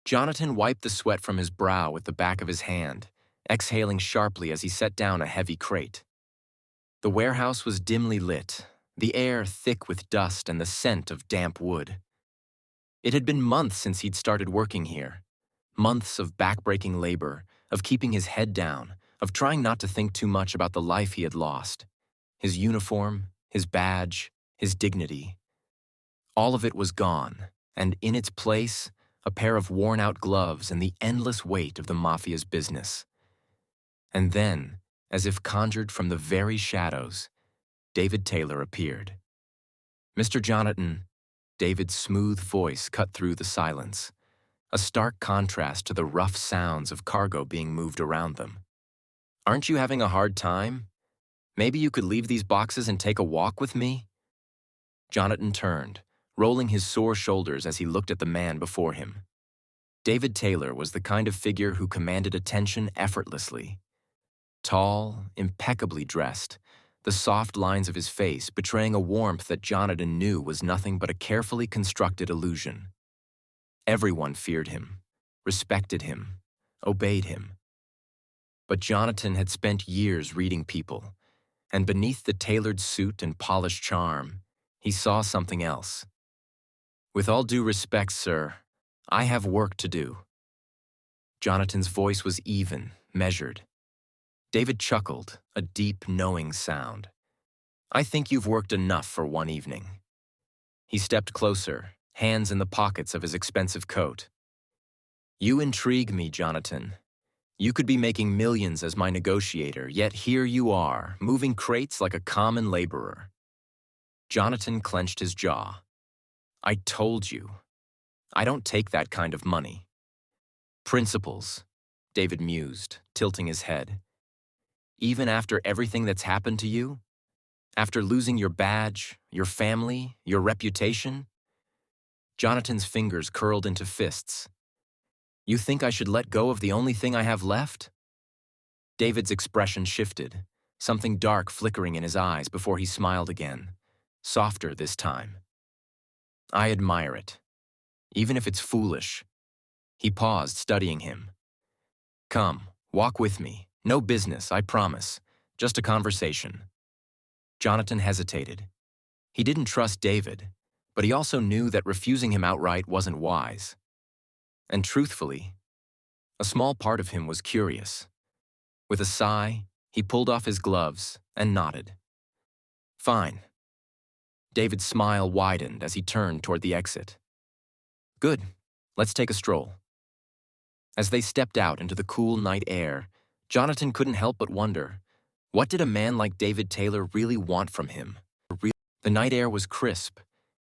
Jonathan wiped the sweat from his brow with the back of his hand, exhaling sharply as he set down a heavy crate. The warehouse was dimly lit, the air thick with dust and the scent of damp wood. It had been months since he'd started working here. Months of backbreaking labor, of keeping his head down, of trying not to think too much about the life he had lost. His uniform, his badge, his dignity. All of it was gone, and in its place, a pair of worn-out gloves and the endless weight of the Mafia's business. And then, as if conjured from the very shadows, David Taylor appeared. "Mr. Jonathan," David's smooth voice cut through the silence, a stark contrast to the rough sounds of cargo being moved around them. "Aren't you having a hard time? Maybe you could leave these boxes and take a walk with me?" Jonathan turned, rolling his sore shoulders as he looked at the man before him. David Taylor was the kind of figure who commanded attention effortlessly. Tall, impeccably dressed, the soft lines of his face betraying a warmth that Jonathan knew was nothing but a carefully constructed illusion. Everyone feared him, respected him, obeyed him. But Jonathan had spent years reading people, and beneath the tailored suit and polished charm, he saw something else. "With all due respect, sir, I have work to do." Jonathan's voice was even, measured. David chuckled, a deep, knowing sound. "I think you've worked enough for one evening." He stepped closer, hands in the pockets of his expensive coat. "You intrigue me, Jonathan. You could be making millions as my negotiator, yet here you are, moving crates like a common laborer." Jonathan clenched his jaw. "I told you. I don't take that kind of money." "Principles," David mused, tilting his head. "Even after everything that's happened to you? After losing your badge, your family, your reputation?" Jonathan's fingers curled into fists. "You think I should let go of the only thing I have left?" David's expression shifted, something dark flickering in his eyes before he smiled again, softer this time. "I admire it, even if it's foolish." He paused, studying him. "Come, walk with me. No business, I promise. Just a conversation." Jonathan hesitated. He didn't trust David, but he also knew that refusing him outright wasn't wise. And truthfully, a small part of him was curious. With a sigh, he pulled off his gloves and nodded. "Fine." David's smile widened as he turned toward the exit. "Good, let's take a stroll." As they stepped out into the cool night air, Jonathan couldn't help but wonder, what did a man like David Taylor really want from him? The night air was crisp,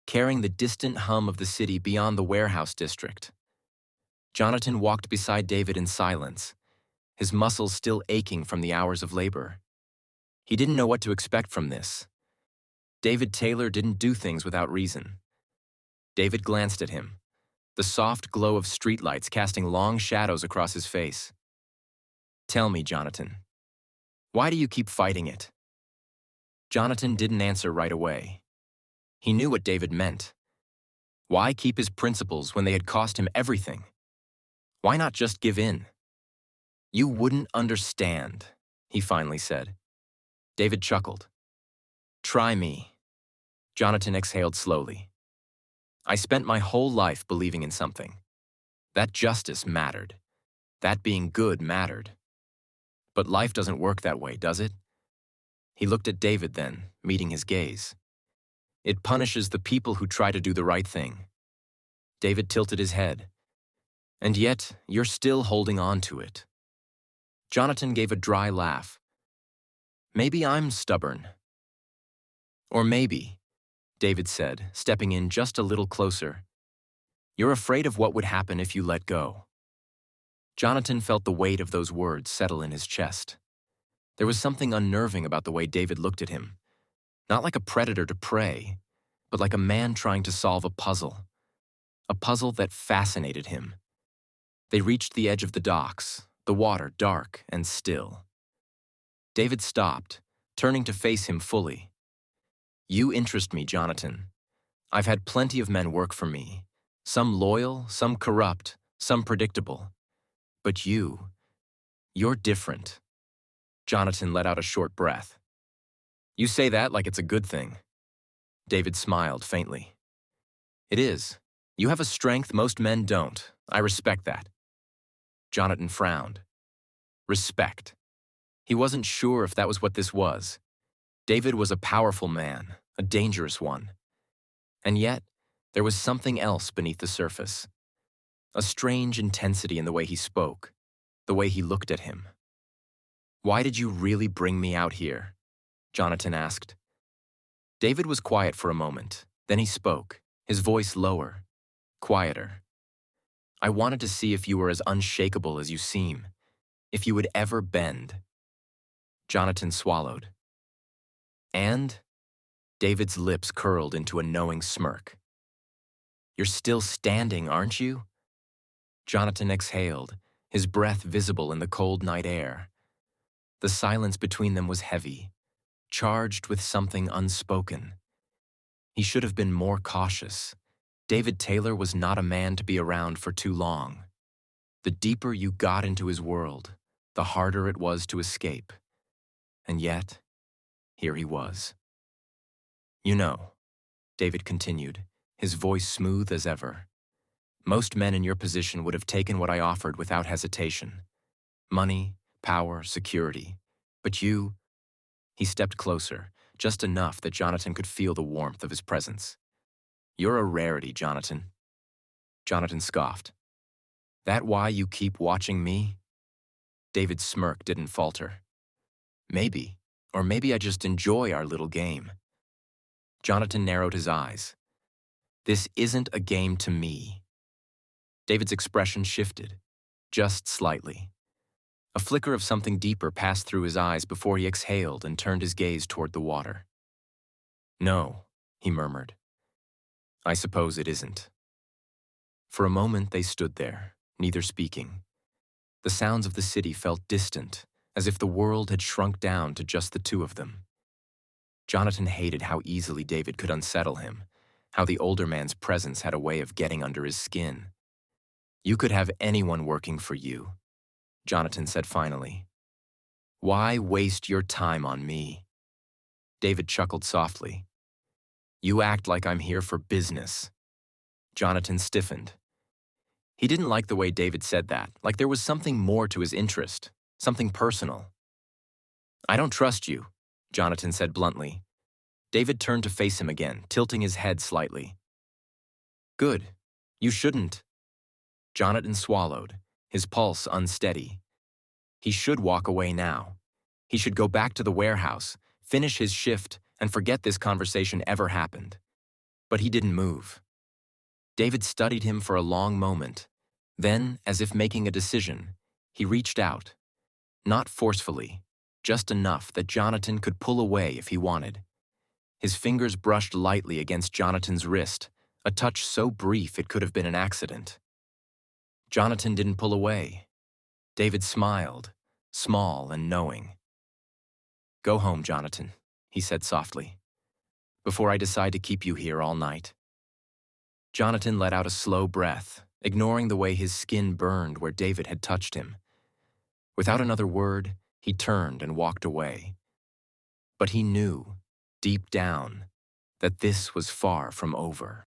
carrying the distant hum of the city beyond the warehouse district. Jonathan walked beside David in silence, his muscles still aching from the hours of labor. He didn't know what to expect from this. David Taylor didn't do things without reason. David glanced at him, the soft glow of streetlights casting long shadows across his face. "Tell me, Jonathan, why do you keep fighting it?" Jonathan didn't answer right away. He knew what David meant. Why keep his principles when they had cost him everything? Why not just give in? "You wouldn't understand," he finally said. David chuckled. "Try me." Jonathan exhaled slowly. "I spent my whole life believing in something. That justice mattered. That being good mattered. But life doesn't work that way, does it?" He looked at David then, meeting his gaze. "It punishes the people who try to do the right thing." David tilted his head. "And yet, you're still holding on to it." Jonathan gave a dry laugh. "Maybe I'm stubborn." "Or maybe," David said, stepping in just a little closer, "you're afraid of what would happen if you let go." Jonathan felt the weight of those words settle in his chest. There was something unnerving about the way David looked at him. Not like a predator to prey, but like a man trying to solve a puzzle. A puzzle that fascinated him. They reached the edge of the docks, the water dark and still. David stopped, turning to face him fully. "You interest me, Jonathan. I've had plenty of men work for me. Some loyal, some corrupt, some predictable. But you're different. Jonathan let out a short breath. You say that like it's a good thing. David smiled faintly. It is. You have a strength most men don't. I respect that. Jonathan frowned. Respect. He wasn't sure if that was what this was. David was a powerful man, a dangerous one. And yet, there was something else beneath the surface. A strange intensity in the way he spoke, the way he looked at him. Why did you really bring me out here? Jonathan asked. David was quiet for a moment. Then he spoke, his voice lower, quieter. I wanted to see if you were as unshakable as you seem, if you would ever bend. Jonathan swallowed. And? David's lips curled into a knowing smirk. You're still standing, aren't you? Jonathan exhaled, his breath visible in the cold night air. The silence between them was heavy, charged with something unspoken. He should have been more cautious. David Taylor was not a man to be around for too long. The deeper you got into his world, the harder it was to escape. And yet, here he was. You know, David continued, his voice smooth as ever. Most men in your position would have taken what I offered without hesitation. Money, power, security. But you... He stepped closer, just enough that Jonathan could feel the warmth of his presence. You're a rarity, Jonathan. Jonathan scoffed. That why you keep watching me? David's smirk didn't falter. Maybe, or maybe I just enjoy our little game. Jonathan narrowed his eyes. This isn't a game to me. David's expression shifted, just slightly. A flicker of something deeper passed through his eyes before he exhaled and turned his gaze toward the water. No, he murmured. I suppose it isn't. For a moment they stood there, neither speaking. The sounds of the city felt distant, as if the world had shrunk down to just the two of them. Jonathan hated how easily David could unsettle him, how the older man's presence had a way of getting under his skin. You could have anyone working for you, Jonathan said finally. Why waste your time on me? David chuckled softly. You act like I'm here for business. Jonathan stiffened. He didn't like the way David said that, like there was something more to his interest, something personal. I don't trust you, Jonathan said bluntly. David turned to face him again, tilting his head slightly. Good. You shouldn't. Jonathan swallowed, his pulse unsteady. He should walk away now. He should go back to the warehouse, finish his shift, and forget this conversation ever happened. But he didn't move. David studied him for a long moment. Then, as if making a decision, he reached out. Not forcefully, just enough that Jonathan could pull away if he wanted. His fingers brushed lightly against Jonathan's wrist, a touch so brief it could have been an accident. Jonathan didn't pull away. David smiled, small and knowing. Go home, Jonathan, he said softly, before I decide to keep you here all night. Jonathan let out a slow breath, ignoring the way his skin burned where David had touched him. Without another word, he turned and walked away. But he knew, deep down, that this was far from over.